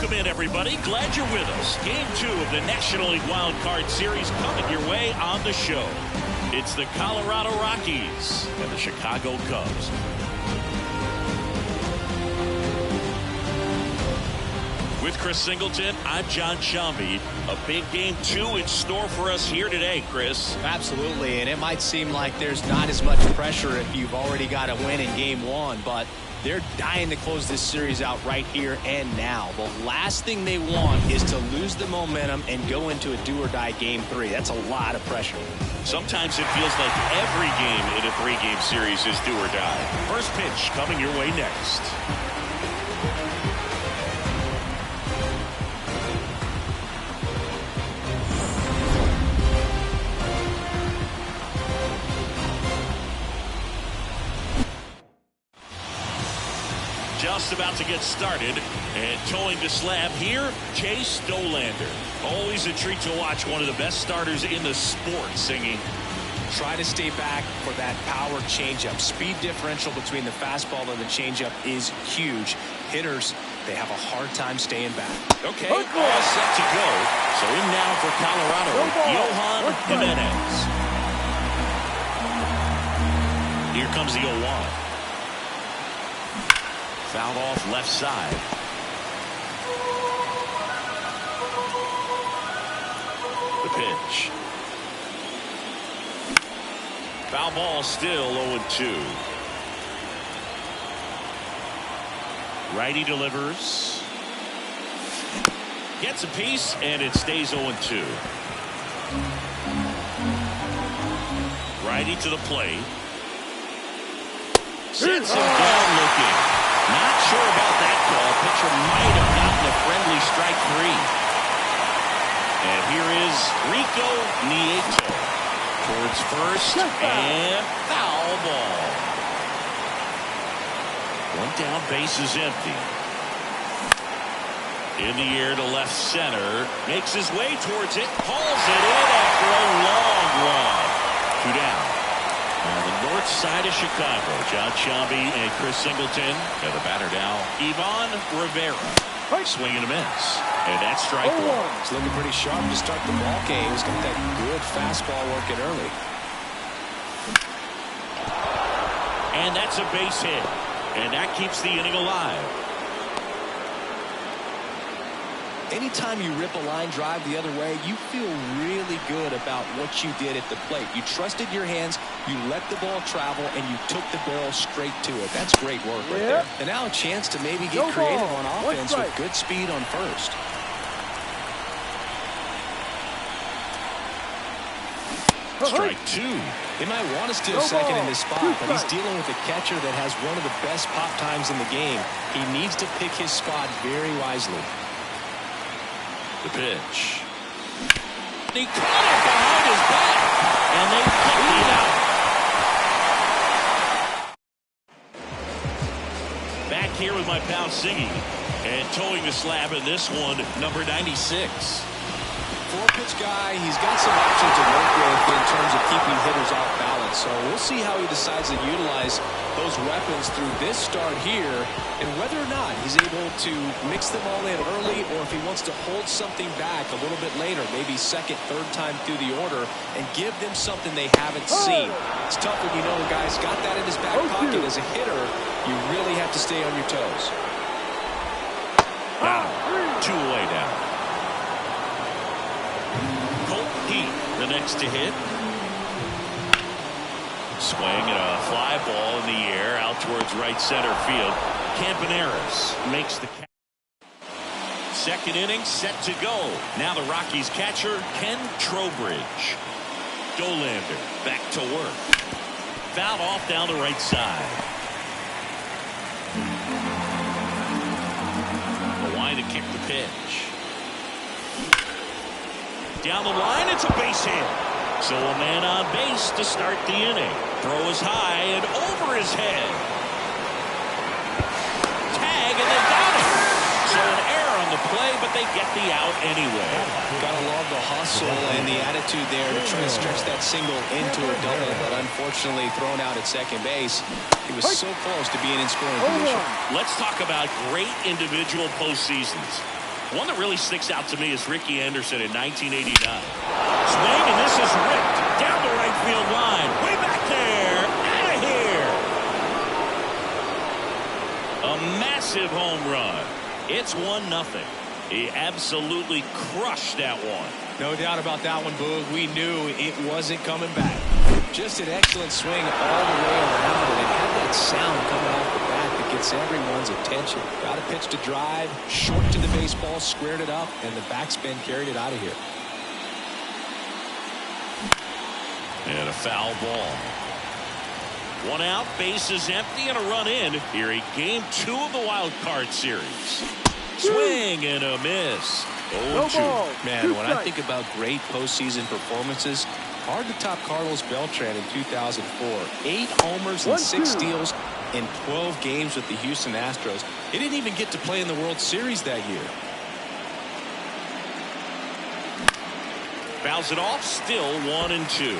Welcome in, everybody. Glad you're with us. Game 2 of the National League Wild Card Series coming your way on the show. It's the Colorado Rockies and the Chicago Cubs. With Chris Singleton, I'm John Shambi. A big Game 2 in store for us here today, Chris. Absolutely, and it might seem like there's not as much pressure if you've already got a win in Game 1, but they're dying to close this series out right here and now. The last thing they want is to lose the momentum and go into a do-or-die Game 3. That's a lot of pressure. Sometimes it feels like every game in a 3-game series is do or die. First pitch coming your way next. Just about to get started, and towing the slab here, Chase Dollander. Always a treat to watch one of the best starters in the sport singing. Try to stay back for that power changeup. Speed differential between the fastball and the changeup is huge. Hitters, they have a hard time staying back. Okay, all set to go. So in now for Colorado, Yohan Jimenez. Here comes the 0-1. Fouled off left side. The pitch. Foul ball, still 0-2. Righty delivers. Gets a piece, and it stays 0-2. Righty to the plate. Sits him down looking. Not sure about that call. Pitcher might have gotten a friendly strike 3. And here is Rico Nieto towards first, and foul ball. One down, base is empty. In the air to left center. Makes his way towards it. Hauls it in after a long run. 2 down. On the north side of Chicago, John Shambi and Chris Singleton. And the batter now, Ivan Rivera. Swing and a miss. And that's strike 1. It's looking pretty sharp to start the ball game. He's got that good fastball working early. And that's a base hit. And that keeps the inning alive. Anytime you rip a line drive the other way, you feel really good about what you did at the plate. You trusted your hands, you let the ball travel, and you took the barrel straight to it. That's great work right there. And now a chance to maybe get creative on offense with good speed on first. Strike 2. He might want to steal second in this spot, but he's dealing with a catcher that has one of the best pop times in the game. He needs to pick his spot very wisely. The pitch. He caught it behind his back, and they picked him out. Back here with my pal Siggy, and towing the slab in this one, number 96. 4-pitch guy, he's got some options to work with in terms of keeping hitters off balance. So we'll see how he decides to utilize those weapons through this start here, and whether or not he's able to mix them all in early, or if he wants to hold something back a little bit later, maybe second, third time through the order, and give them something they haven't seen. It's tough when you know the guy's got that in his back pocket. As a hitter, you really have to stay on your toes. Now, 2 away now. The next to hit. Swing and a fly ball in the air out towards right center field. Campaneris makes the catch. Second inning set to go. Now the Rockies catcher, Ken Trowbridge. Dollander back to work. Fouled off down the right side. The line to kick the pitch. Down the line, it's a base hit. So a man on base to start the inning. Throw is high and over his head. Tag, and they got it. So an error on the play, but they get the out anyway. Gotta love the hustle and the attitude there to try to stretch that single into a double, but unfortunately thrown out at second base. He was so close to being in scoring position. Let's talk about great individual postseasons. One that really sticks out to me is Ricky Anderson in 1989. Swing, and this is ripped down the right field line. Way back there. Out of here. A massive home run. It's 1-0. He absolutely crushed that one. No doubt about that one, Boog. We knew it wasn't coming back. Just an excellent swing all the way around, and it had that sound coming off the bat that gets everyone's attention. Got a pitch to drive, short to the baseball, squared it up, and the backspin carried it out of here. And a foul ball. One out, bases empty, and a run in here in Game 2 of the Wild Card Series. Swing and a miss. 0-2. Man, when I think about great postseason performances, hard to top Carlos Beltran in 2004. 8 homers and 6 steals in 12 games with the Houston Astros. He didn't even get to play in the World Series that year. Fouls it off, still 1-2.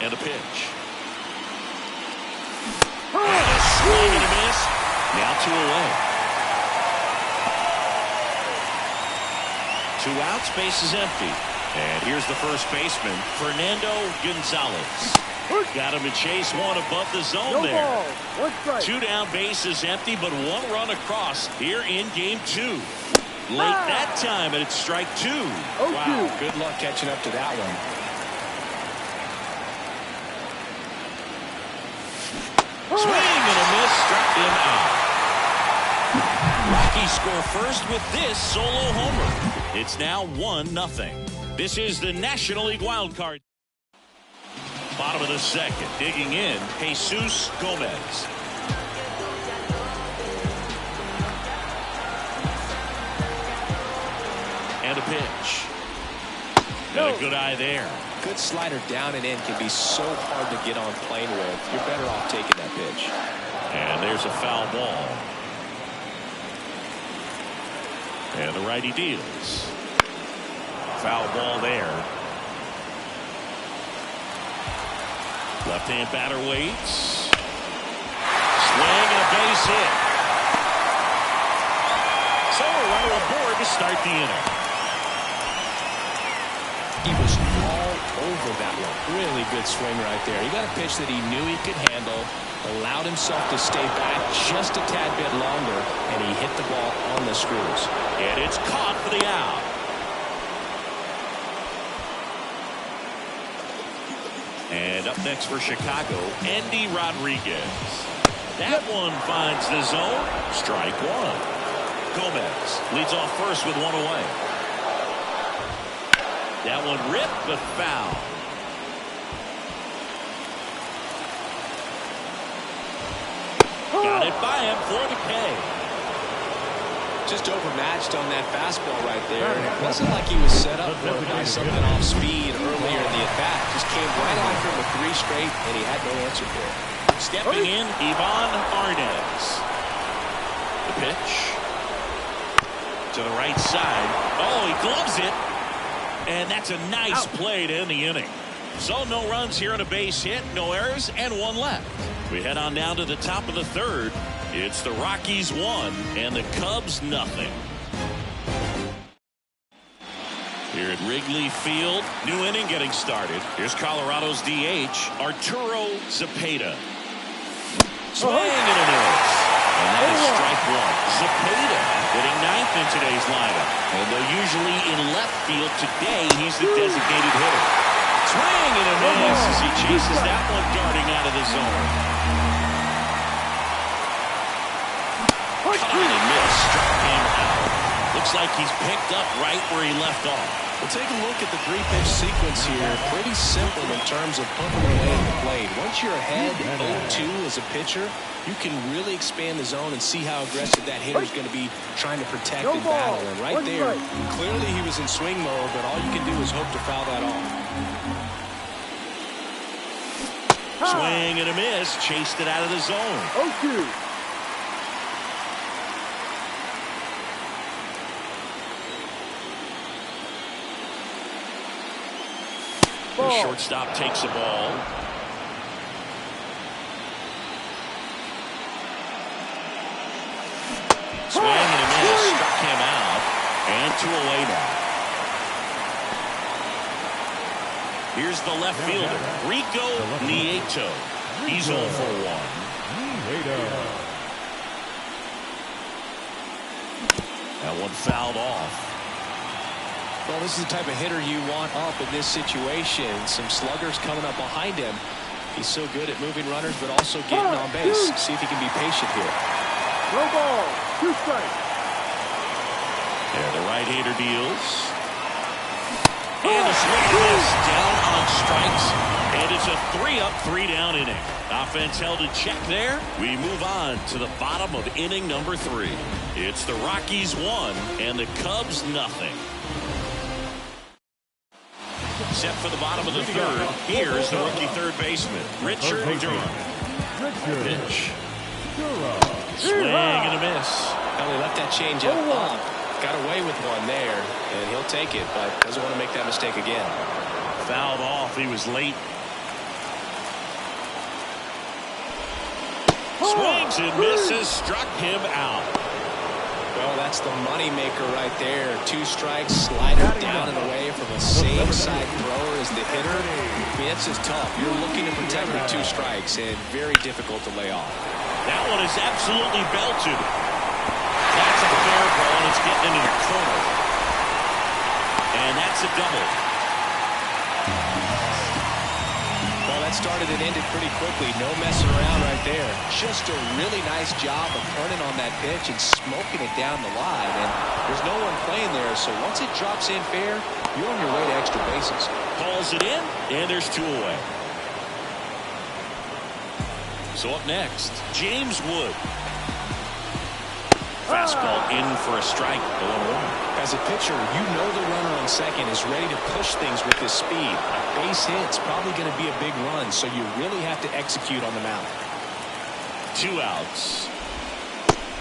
And a pitch. And a swing and a miss. Now 2 away. 2 outs, bases empty. And here's the first baseman, Fernando Gonzalez. Got him to chase one above the zone there. 2 down, bases empty, but 1 run across here in Game 2. Late that time, and it's strike 2. Wow, good luck catching up to that one. Swing and a miss, struck him out. Rockies score first with this solo homer. It's now 1-0. This is the National League Wild Card. Bottom of the second, digging in, Jesus Gomez. And a pitch. Got a good eye there. Good slider down and in can be so hard to get on plane with. You're better off taking that pitch. And there's a foul ball. And the righty deals. Foul ball there. Left-hand batter waits. Swing and a base hit. So a runner aboard to start the inning. He was all over that one. Really good swing right there. He got a pitch that he knew he could handle, allowed himself to stay back just a tad bit longer, and he hit the ball on the screws. And it's caught for the out. And up next for Chicago, Andy Rodriguez. That one finds the zone. Strike 1. Gomez leads off first with 1 away. That one ripped, but foul. Got it by him for the K. Just overmatched on that fastball right there. It wasn't like he was set up for something off speed earlier in the at-bat. Just came right on him with 3 straight, and he had no answer for it. Stepping in, Ivan Arnez. The pitch. To the right side. Oh, he gloves it. And that's a nice play to end the inning. So no runs here on a base hit, no errors, and 1 left. We head on down to the top of the 3rd. It's the Rockies 1 and the Cubs 0. Here at Wrigley Field, new inning getting started. Here's Colorado's DH, Arturo Zepeda. Swing and a miss. And that is strike 1. Zepeda hitting 9th in today's lineup. Although usually in left field, today he's the designated hitter. Swing and a miss as he chases that one darting out of the zone. Caught and missed, struck him out. Looks like he's picked up right where he left off. We'll take a look at the 3-pitch sequence here. Pretty simple in terms of pumping away at the plate. Once you're ahead 0-2 as a pitcher, you can really expand the zone and see how aggressive that hitter is going to be trying to protect and battle. And right there, clearly he was in swing mode, but all you can do is hope to foul that off. Swing and a miss, chased it out of the zone. 0-2. The shortstop takes the ball. Swing and a miss. Struck him out. And 2 away now. Here's the left fielder, Rico Nieto. He's 0 for 1. That one fouled off. Well, this is the type of hitter you want up in this situation. Some sluggers coming up behind him. He's so good at moving runners, but also getting on base. See if he can be patient here. No ball, 2 strikes. There, the right-hander deals. And a swing and miss down on strikes. And it's a 3-up, 3-down inning. Offense held in check there. We move on to the bottom of inning number 3. It's the Rockies 1 and the Cubs nothing. Set for the bottom of the 3rd. Here's the rookie third baseman, Richard Durham. Pitch. Swing and a miss. Well, he left that changeup up. Got away with one there, and he'll take it, but doesn't want to make that mistake again. Fouled off. He was late. Swings and misses. Struck him out. Well, that's the moneymaker right there. 2 strikes, slider down and away from a same-side thrower as the hitter. I mean, it's just tough. You're looking to protect with 2 strikes, and very difficult to lay off. That one is absolutely belted. That's a fair ball, and it's getting into the corner. And that's a double. Well, that started and ended pretty quickly. No messing around right there. Just a really nice job of turning on that pitch and smoking it down the line. And there's no one playing there, so once it drops in fair, you're on your way to extra bases. Calls it in, and there's 2 away. So up next, James Wood. Fastball in for a strike, 0-1. As a pitcher, you know the runner on second is ready to push things with his speed. A base hit's probably going to be a big run, so you really have to execute on the mound. 2 outs.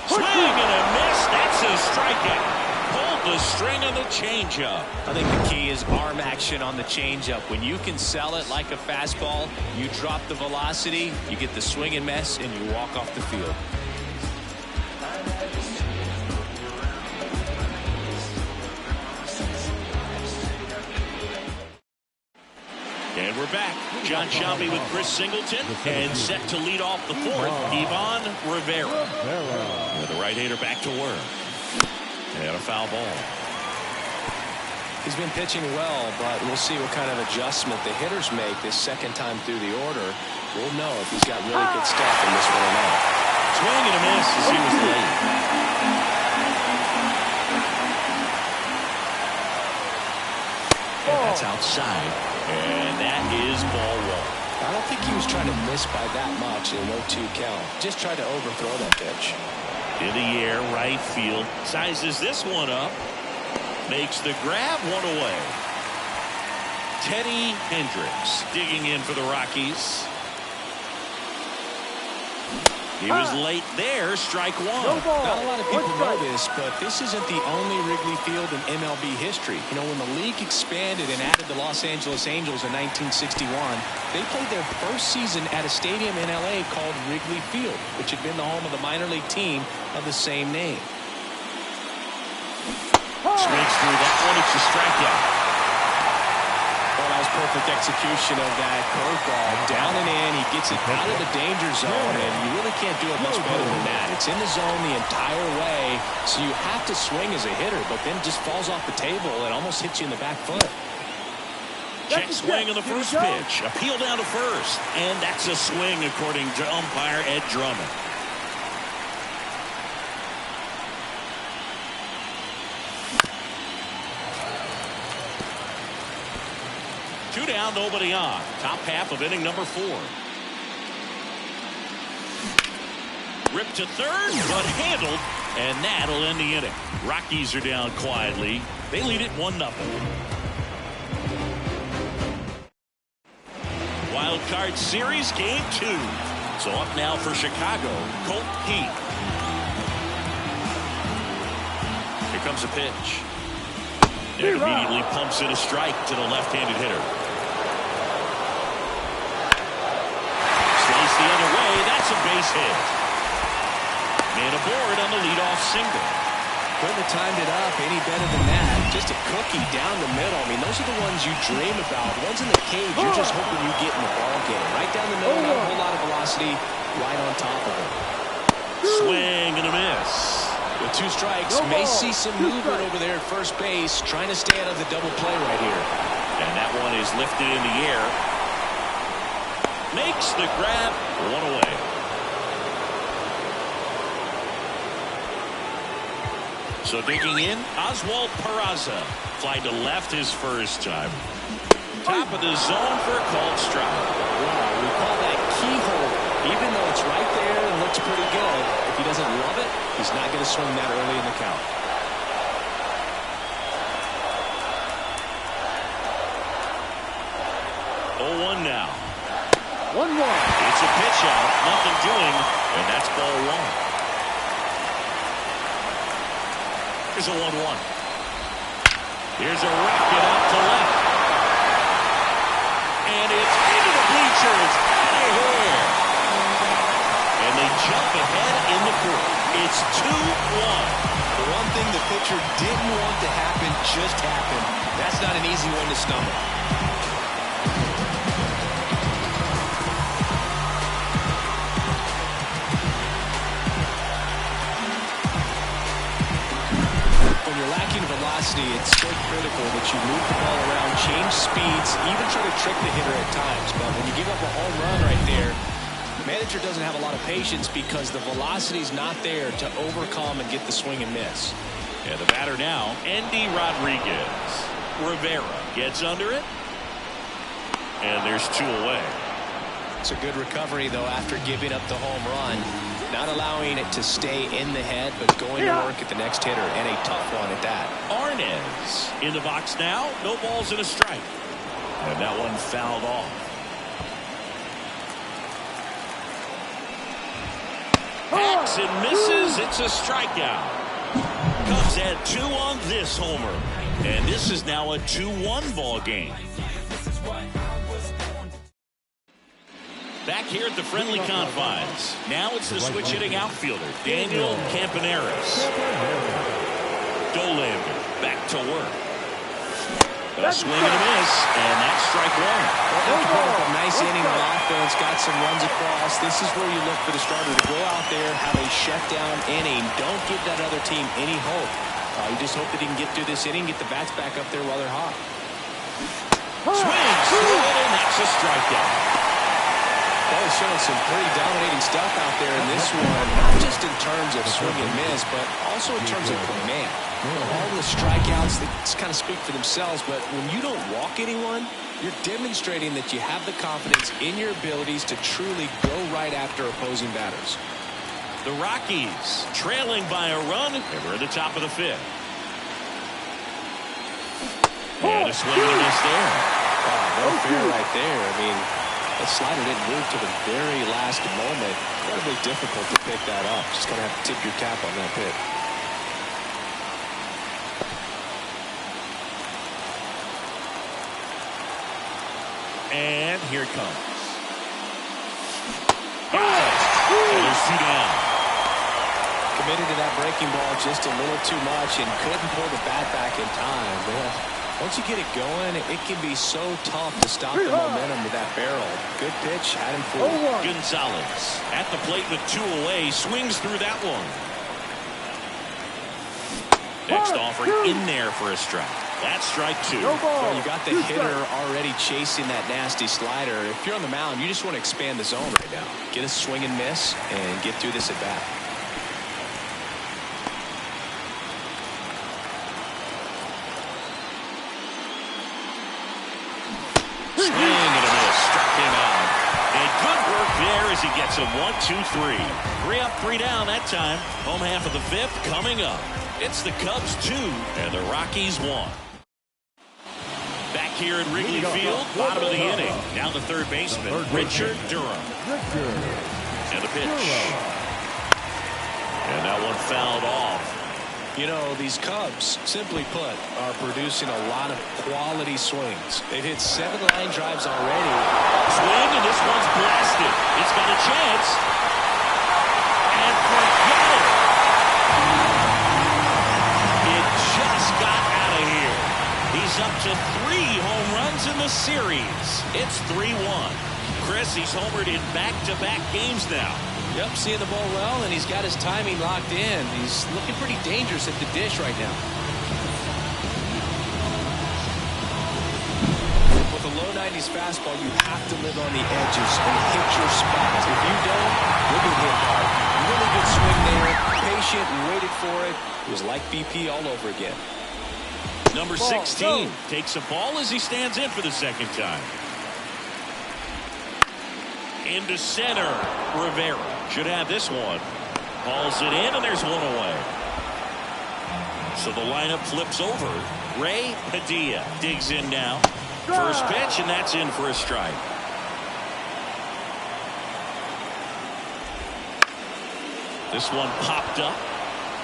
Swing and a miss. That's a strikeout. Pulled the string on the changeup. I think the key is arm action on the changeup. When you can sell it like a fastball, you drop the velocity, you get the swing and miss, and you walk off the field. And we're back. John Shelby with Chris Singleton, and set to lead off the 4th, Ivan Rivera. With the right-hander back to work. And a foul ball. He's been pitching well, but we'll see what kind of adjustment the hitters make this second time through the order. We'll know if he's got really good stuff in this one or not. Swing and a miss as he was late. And that's outside. And that is ball 1. I don't think he was trying to miss by that much in a 0-2 count. Just tried to overthrow that pitch. In the air, right field. Sizes this one up. Makes the grab, 1 away. Teddy Hendricks digging in for the Rockies. He was late there, strike 1. Not a lot of people know this, but this isn't the only Wrigley Field in MLB history. You know, when the league expanded and added the Los Angeles Angels in 1961, they played their first season at a stadium in LA called Wrigley Field, which had been the home of the minor league team of the same name. Swings through that one, it's a strikeout. Well, that was perfect execution of that curveball. Down and in, he gets it out of the danger zone, and you really can't do it much better than that. It's in the zone the entire way, so you have to swing as a hitter, but then it just falls off the table and almost hits you in the back foot. Check swing on the first pitch. Appeal down to first, and that's a swing according to umpire Ed Drummond. Two down, nobody on. Top half of inning number 4. Ripped to third, but handled, and that'll end the inning. Rockies are down quietly. They lead it 1-0. Wild Card Series Game 2. So up now for Chicago, Colt Heath. Here comes a pitch. And immediately pumps in a strike to the left-handed hitter. Slice the other way. That's a base hit. Man And aboard on the leadoff single. Couldn't have timed it up any better than that. Just a cookie down the middle. I mean, those are the ones you dream about. Ones in the cage, you're just hoping you get in the ball game. Right down the middle, not a whole lot of velocity, right on top of it. Swing and a miss. With 2 strikes, may see some movement over there at first base, trying to stay out of the double play right here. And that one is lifted in the air. Makes the grab, 1 away. So digging in, Oswald Peraza. Fly to left his first time. Top of the zone for a called strike. Wow, we call that keyhole. Even though it's right there and looks pretty good, if he doesn't love it, he's not going to swing that early in the count. Oh, 1 now. 1-1. It's a pitch out, nothing doing, and that's ball 1. Here's a 1-1. Here's a rocket out to left. And it's into the bleachers. Out of here. And they jump ahead in the 4th. It's 2-1. The one thing the pitcher didn't want to happen just happened. That's not an easy one to stomach. When you're lacking velocity, it's so critical that you move the ball around, change speeds, even try to trick the hitter at times. But when you give up a home run right there, the manager doesn't have a lot of patience because the velocity's not there to overcome and get the swing and miss. And the batter now, Andy Rodriguez. Rivera gets under it. And there's 2 away. It's a good recovery, though, after giving up the home run. Not allowing it to stay in the head, but going to work at the next hitter, and a tough one at that. Arnez in the box now. No balls and a strike. And that one fouled off. Hacks and misses. It's a strikeout. Cubs had 2 on this homer. And this is now a 2-1 ball game. Back here at the friendly confines. Now it's the switch hitting outfielder, Daniel Campaneris. Dolander back to work. A swing and a miss, and that's strike 1. A nice inning on offense, got some runs across. This is where you look for the starter to go out there, have a shutdown inning. Don't give that other team any hope. You just hope that he can get through this inning, get the bats back up there while they're hot. Swings through it, and that's a strikeout. Well, he's showing some pretty dominating stuff out there in this one, not just in terms of swing and miss, but also in terms of command. All the strikeouts, they just kind of speak for themselves, but when you don't walk anyone, you're demonstrating that you have the confidence in your abilities to truly go right after opposing batters. The Rockies trailing by a run, and we're at the top of the 5th. And a swing and a miss there. No fair right there. I mean, that slider didn't move to the very last moment. Incredibly difficult to pick that up. Just going to have to tip your cap on that pick. And here it comes. And there's 2 down. Committed to that breaking ball just a little too much and couldn't pull the bat back in time. Well, once you get it going, it can be so tough to stop the momentum with that barrel. Good pitch, had him fooled. Gonzalez at the plate with 2 away, swings through that one. Next offering in there for a strike. That's strike 2. Well, you got the hitter already chasing that nasty slider. If you're on the mound, you just want to expand the zone right now. Get a swing and miss and get through this at bat. Swing and a miss. Struck him out. And good work there as he gets him 1, 2, 3. 3 up, 3 down that time. Home half of the 5th coming up. It's the Cubs 2 and the Rockies 1. Back here at Wrigley Field, bottom of the inning. Now the third baseman, Richard Durham. And the pitch. And that one fouled off. You know, these Cubs, simply put, are producing a lot of quality swings. They've hit 7 line drives already. Swing, and this one's blasted. It's got a chance. And forget it. series. It's 3-1. Chris, he's homered in back-to-back games now. Yep, seeing the ball well, and he's got his timing locked in. He's looking pretty dangerous at the dish right now. With a low 90s fastball, you have to live on the edges and hit your spots. If you don't, you'll get hit hard. Really good swing there, patient, waited for it. It was like BP all over again. Number 16 takes a ball as he stands in for the second time. Into center, Rivera should have this one. Hauls it in, and there's one away. So the lineup flips over. Ray Padilla digs in now. First pitch, and that's in for a strike. This one popped up.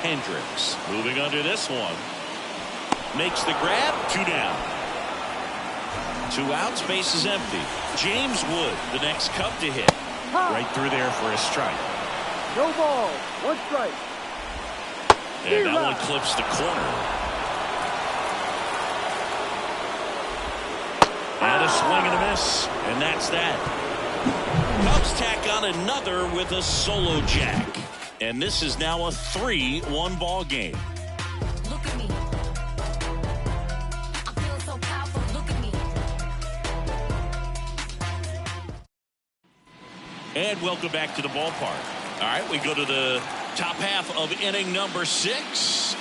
Hendricks moving under this one. Makes the grab, 2 down. 2 outs, base is empty. James Wood, the next Cub to hit. Right through there for a strike. No ball, 1 strike. And that one clips the corner. And a swing and a miss. And that's that. Cubs tack on another with a solo jack. And this is now a 3-1 ball game. Look at me. I feel so powerful. Look at me. And welcome back to the ballpark. All right, we go to the top half of inning number 6.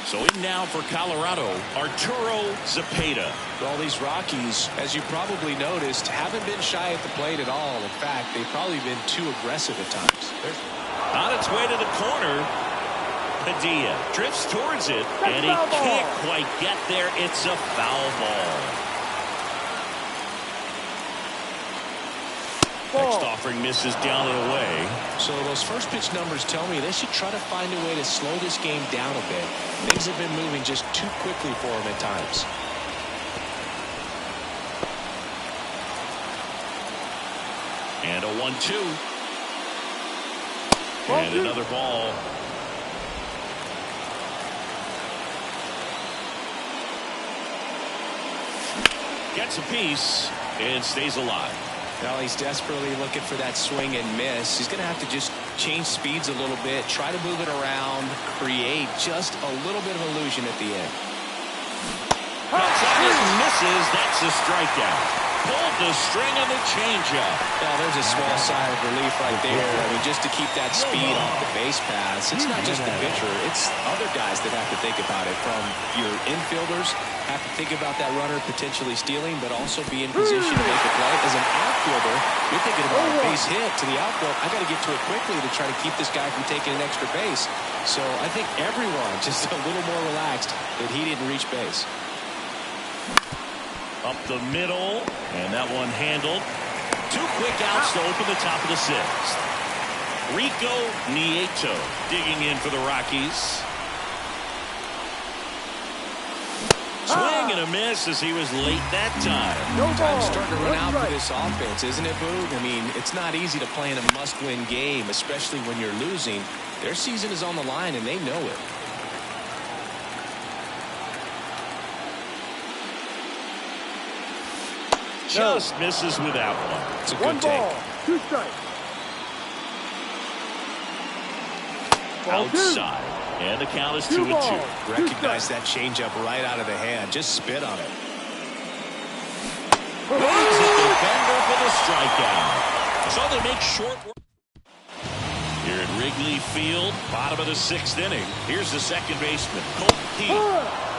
So in now for Colorado, Arturo Zepeda. All these Rockies, as you probably noticed, haven't been shy at the plate at all. In fact, they've probably been too aggressive at times. On its way to the corner, Padilla drifts towards it, and he can't quite get there. It's a foul ball. Next offering misses down and away. So those first pitch numbers tell me they should try to find a way to slow this game down a bit. Things have been moving just too quickly for them at times. And a 1-2. And another ball. Gets a piece and stays alive. Now he's desperately looking for that swing and miss. He's going to have to just change speeds a little bit, try to move it around, create just a little bit of illusion at the end. Outside it misses. That's a strikeout. Pulled the string on the changeup. Now there's a small sigh of relief right there. I mean, just to keep that speed off the base paths. It's not just the pitcher. It's other guys that have to think about it. From your infielders, have to think about that runner potentially stealing, but also be in position to make a play. As an outfielder, you're thinking about a base hit to the outfield. I got to get to it quickly to try to keep this guy from taking an extra base. So I think everyone just a little more relaxed that he didn't reach base. Up the middle, and that one handled. 2 quick outs to open the top of the 6th. Rico Nieto digging in for the Rockies. Swing and a miss as he was late that time. Time's starting to run out for this offense, isn't it, Boog? I mean, it's not easy to play in a must-win game, especially when you're losing. Their season is on the line, and they know it. Just misses with that one. It's a good take. 1 ball, 2 strikes. Outside. And the count is 2-2. Recognize that changeup right out of the hand. Just spit on it. Moves the defender for the strikeout. So they make short work. Here at Wrigley Field, bottom of the 6th inning. Here's the second baseman, Colt Key.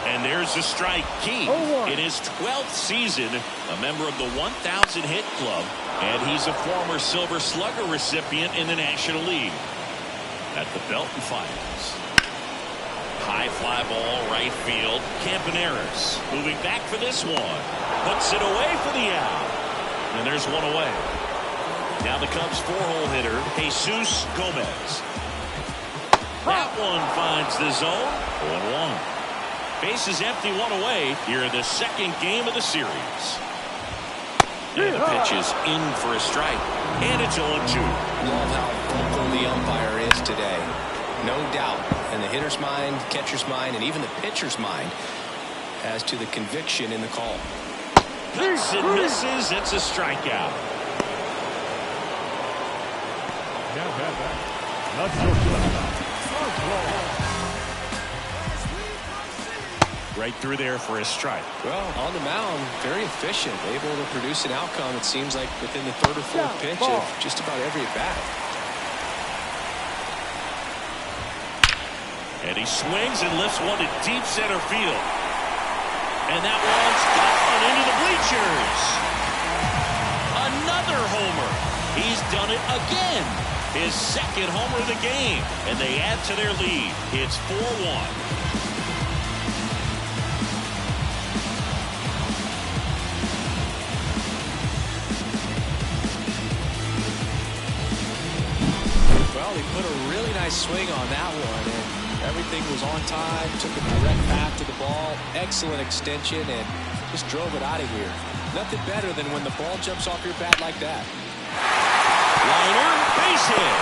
And there's the strike. Key, in his 12th season, a member of the 1,000 hit club, and he's a former Silver Slugger recipient in the National League. At the Belton Finals. High fly ball, right field. Campaneris moving back for this one. Puts it away for the out. And there's one away. Now the Cubs' 4-hole hitter, Jesus Gomez. That one finds the zone. 1-1. Base is empty, 1 away here in the second game of the series. And the pitch is in for a strike. And it's 0-2. Love how vocal the umpire is today. No doubt in the hitter's mind, catcher's mind, and even the pitcher's mind as to the conviction in the call. Cuts and misses. It's a strikeout. Right through there for a strike. Well, on the mound, very efficient, able to produce an outcome, it seems like, within the third or fourth pitch of just about every at-bat. And he swings and lifts one to deep center field. And that one's gone into the bleachers. Another homer. He's done it again. His second homer of the game. And they add to their lead. It's 4-1. Well, he put a really nice swing on that one, and everything was on time, took a direct path to the ball, excellent extension, and just drove it out of here. Nothing better than when the ball jumps off your bat like that. Liner, base hit.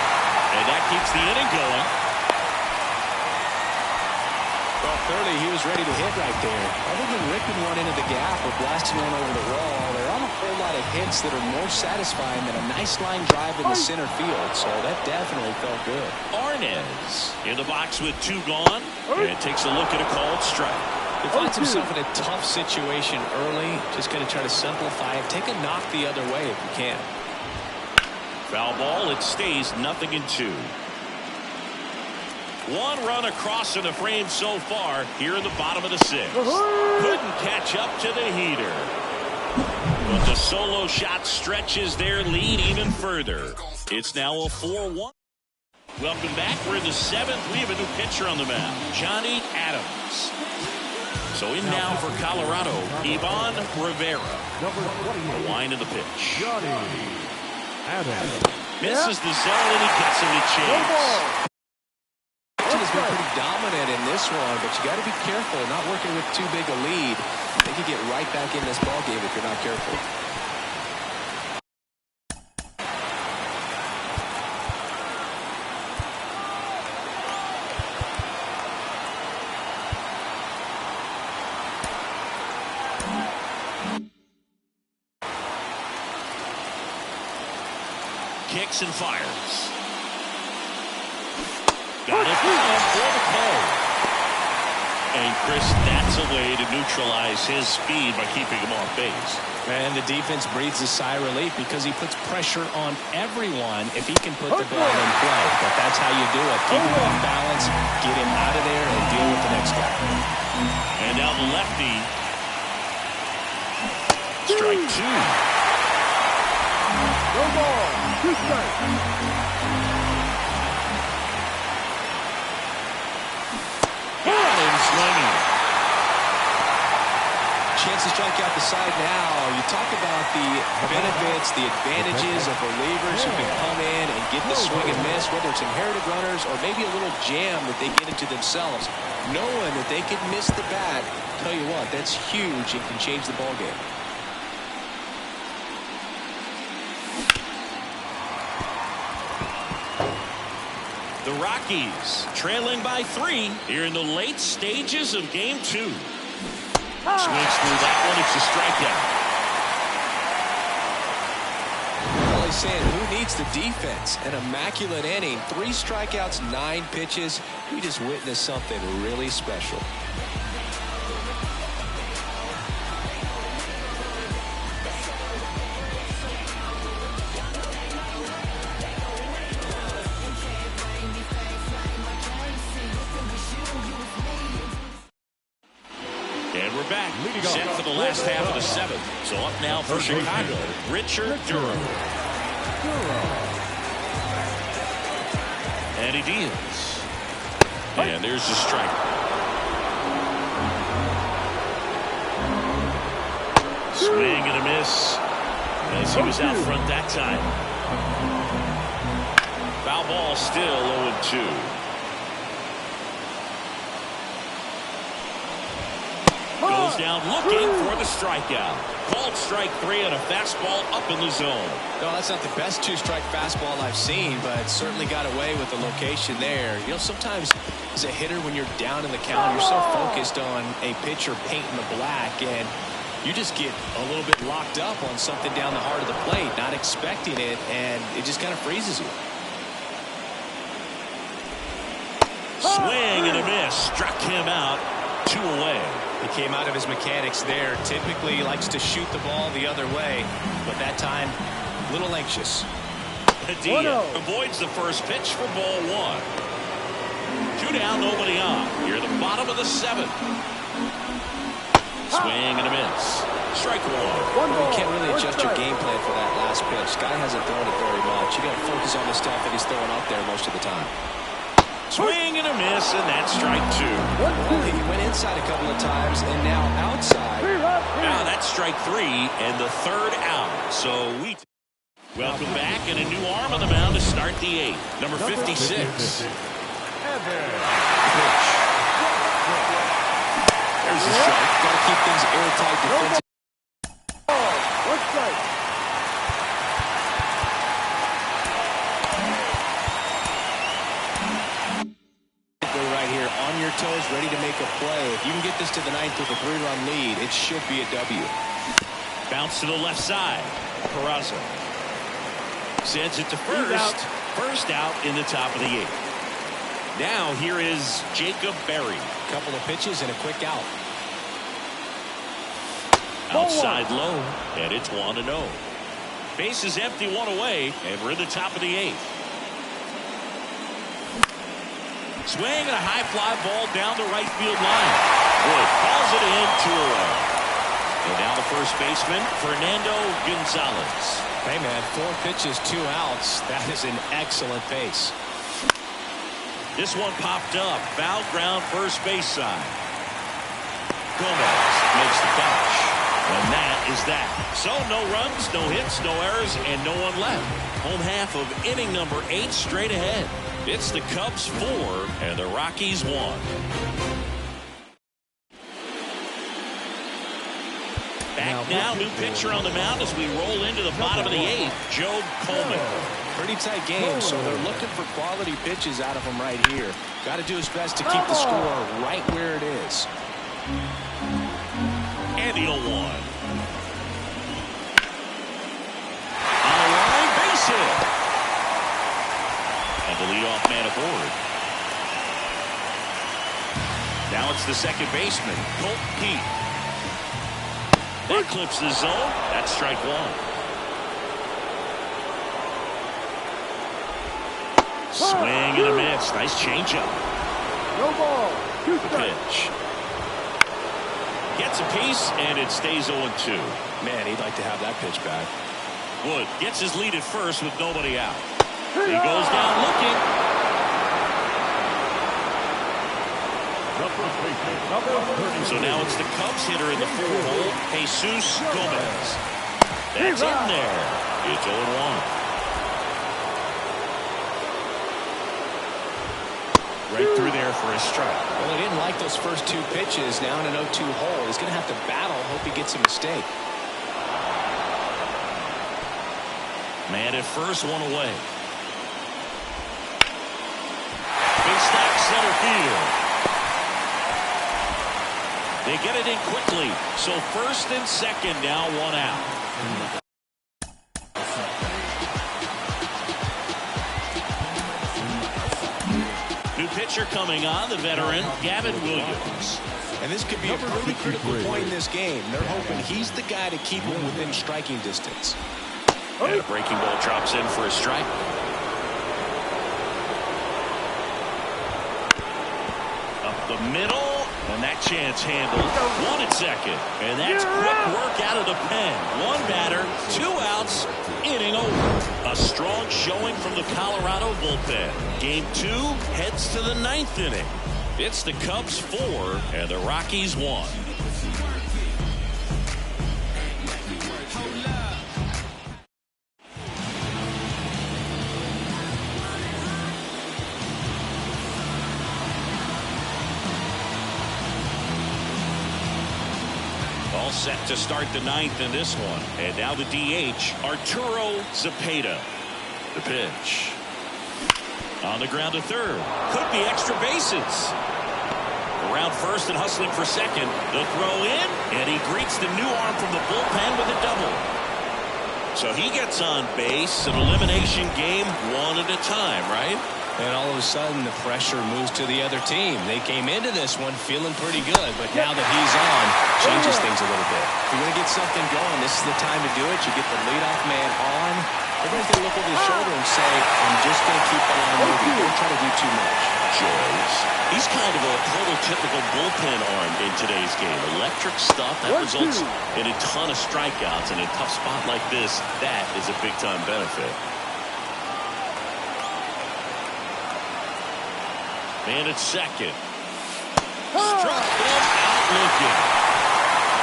And that keeps the inning going. Well, clearly he was ready to hit right there. Other than ripping one into the gap or blasting one over the wall, there aren't a whole lot of hits that are more satisfying than a nice line drive in the center field, so that definitely felt good. Arnaz in the box with 2 gone, and takes a look at a called strike. He finds himself in a tough situation early, just going to try to simplify it. Take a knock the other way if you can. Foul ball, it stays 0-2. 1 run across in the frame so far here in the bottom of the 6th. Couldn't catch up to the heater. But the solo shot stretches their lead even further. It's now a 4-1. Welcome back. We're in the 7th. We have a new pitcher on the mound, Johnny Adams. So in now for Colorado, Ivan Rivera. The line of the pitch. Johnny Adams. Misses the zone and he gets him to chase. Has been pretty dominant in this one, but you got to be careful, not working with too big a lead. They could get right back in this ball game if you're not careful. Kicks and fires. Got it for the play. And Chris, that's a way to neutralize his speed by keeping him off base. And the defense breathes a sigh of relief because he puts pressure on everyone if he can put the ball in play. But that's how you do it. Keep him off balance, get him out of there, and deal with the next guy. And now the lefty. Strike 2. No ball. 2 strikes. Swinging. Chance to strike out the side now. You talk about the benefits, the advantages of relievers who can come in and get the swing and miss, whether it's inherited runners or maybe a little jam that they get into themselves. Knowing that they can miss the bat, tell you what, that's huge and can change the ball game. The Rockies trailing by 3 here in the late stages of game 2. Swings through that one. It's a strikeout. Well, he's saying, who needs the defense? An immaculate inning. 3 strikeouts, 9 pitches. We just witnessed something really special. Back, set for the last half of the 7th. So up now for Chicago, Richard Durham. And he deals. And there's the strike. Swing and a miss as he was out front that time. Foul ball, still 0-2. Goes down looking for the strikeout. Called strike 3 on a fastball up in the zone. No, that's not the best 2-strike fastball I've seen, but certainly got away with the location there. You know, sometimes as a hitter, when you're down in the count, you're so focused on a pitcher painting the black, and You just get a little bit locked up on something down the heart of the plate, not expecting it, and it just kind of freezes you. Swing and a miss. Struck him out. 2 away. He came out of his mechanics there. Typically likes to shoot the ball the other way, but that time, a little anxious. Padilla avoids the first pitch for ball 1. 2 down, nobody on. Here at the bottom of the 7th. Swing and a miss. Strike 1. You can't really adjust your game plan for that last pitch. Guy hasn't thrown it very much. You got to focus on the stuff that he's throwing out there most of the time. Swing and a miss, and that's strike 2. Well, he went inside a couple of times, and now outside. Now that's strike 3 and the 3rd out. So we welcome back, and a new arm on the mound to start the 8th. Number 56. There's the strike. Got to keep things airtight defensively. Right here on your toes, ready to make a play. If you can get this to the 9th with a 3-run lead, it should be a W. Bounce to the left side. Peraza sends it to first. First out in the top of the 8th. Now here is Jacob Berry. Couple of pitches and a quick out. Outside low, and it's 1-0. Base is empty, 1 away, and we're in the top of the 8th. Swing and a high fly ball down the right field line. Wood calls it in, 2 away. And now the first baseman, Fernando Gonzalez. Hey, man, 4 pitches, 2 outs. That is an excellent pace. This one popped up. Foul ground, first base side. Gomez makes the catch. And that is that. So no runs, no hits, no errors, and no one left. Home half of inning number 8 straight ahead. It's the Cubs 4 and the Rockies 1. Back now, new pitcher on the mound as we roll into the bottom of the 8th, Joe Coleman. Pretty tight game, so they're looking for quality pitches out of him right here. Got to do his best to keep the score right where it is. And the 0-1. On the line, base hit. And the leadoff man aboard. Now it's the second baseman, Colt Pete. That clips the zone. That's strike 1. Swing and a miss. Nice changeup. No ball. 2 The strikes. pitch. Gets a piece, and it stays 0-2. Man, he'd like to have that pitch back. Wood gets his lead at first with nobody out. He goes down looking. So now it's the Cubs hitter in the 4-hole, Jesus Gomez. That's in there. It's 0-1. Right through there for a strike. Well, he didn't like those first 2 pitches. Now in an 0-2 hole, he's going to have to battle. Hope he gets a mistake. Man at first, 1 away. Big stack center field. They get it in quickly. So first and second now, 1 out. New pitcher coming on, the veteran, Gavin Williams. And this could be a pretty critical point in this game. They're hoping he's the guy to keep him within striking distance. And a breaking ball drops in for a strike. Up the middle. And that chance handled. 1 at second. And that's quick work out of the pen. 1 batter, 2 outs, inning over. A strong showing from the Colorado bullpen. Game 2 heads to the 9th inning. It's the Cubs 4 and the Rockies 1. All set to start the 9th in this one. And now the DH, Arturo Zepeda. The pitch. On the ground to third. Could be extra bases. Around first and hustling for second. The throw in, and he greets the new arm from the bullpen with a double. So he gets on base, an elimination game one at a time, right? And all of a sudden, the pressure moves to the other team. They came into this one feeling pretty good, but now that he's on, changes things a little bit. If you're going to get something going, this is the time to do it. You get the leadoff man on. Everybody's going to look over his shoulder and say, I'm just going to keep the line moving. Don't try to do too much. Joyce. He's kind of a prototypical bullpen arm in today's game. Electric stuff that results in a ton of strikeouts. In a tough spot like this, that is a big-time benefit. Man at second. Struck him out looking.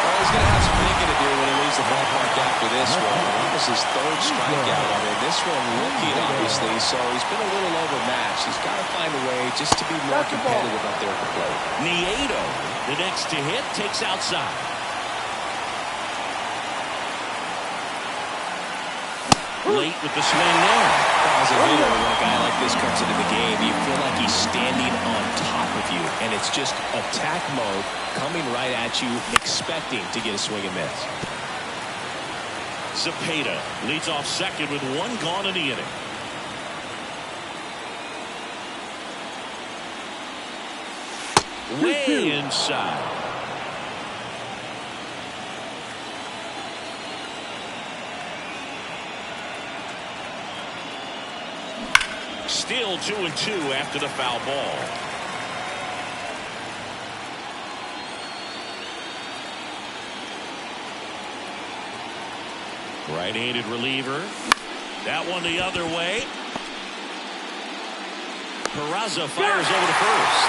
Well, he's going to have some thinking to do when he leaves the ballpark after this one. That was his third strikeout on it. This one looking, obviously, so he's been a little overmatched. He's got to find a way just to be more competitive up there at the plate. Nieto, the next to hit, takes outside. Late with the swing there. As a hitter, when a guy like this comes into the game, you feel like he's standing on top of you, and it's just attack mode coming right at you, expecting to get a swing and miss. Cepeda leads off second with one gone in the inning. Way inside. Still 2-2 after the foul ball. Right-handed reliever. That one the other way. Peraza fires over to first.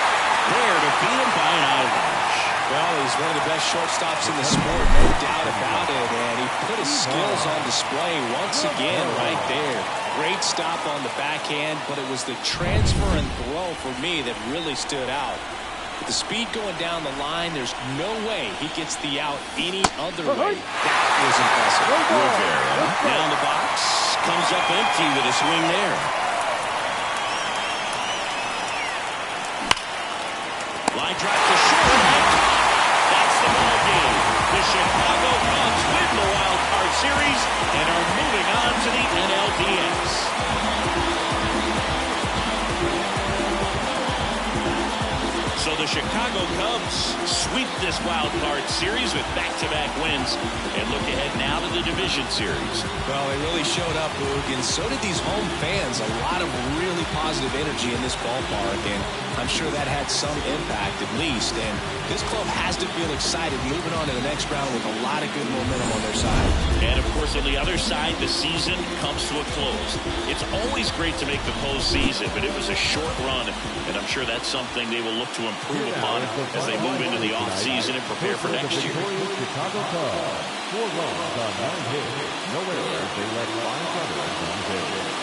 There to beat him by an eyelash. Well, he's one of the best shortstops in the sport, no doubt about it. And he put his skills on display once again right there. Great stop on the backhand, but it was the transfer and throw for me that really stood out. With the speed going down the line, there's no way he gets the out any other way. That was impressive. Now in the box. Comes up empty with a swing there. Line drive to short. That's the ball game. The Chicago Cubs win the wild card series and are moving on to the NLDS. So the Chicago Cubs sweep this wild card series with back-to-back wins and look ahead now to the division series. Well, they really showed up, Boog, and so did these home fans. A lot of really positive energy in this ballpark, and I'm sure that had some impact at least. And this club has to feel excited moving on to the next round with a lot of good momentum on their side. And, of course, on the other side, the season comes to a close. It's always great to make the postseason, but it was a short run, and I'm sure that's something they will look to improve upon as they move into the offseason and prepare for next year. Chicago Cubs, 4 runs on 9 hits, no errors. They led 5 others on base.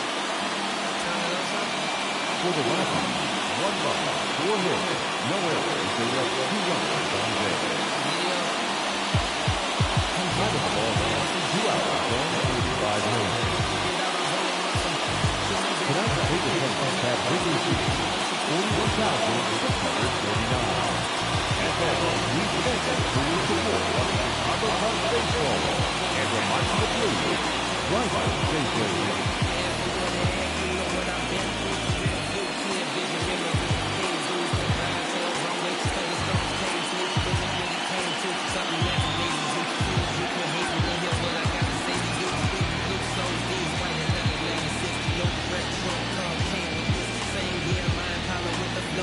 For the Rockies, 1 run, 4 hits, no errors. They led 2 runners on base. Inside of the ball game, 2 hours and 45 minutes. Tonight's biggest attendance had regular season 41,649. And then we thank them for your support of Chicago Cubs baseball and remind the Blues, drive by safely.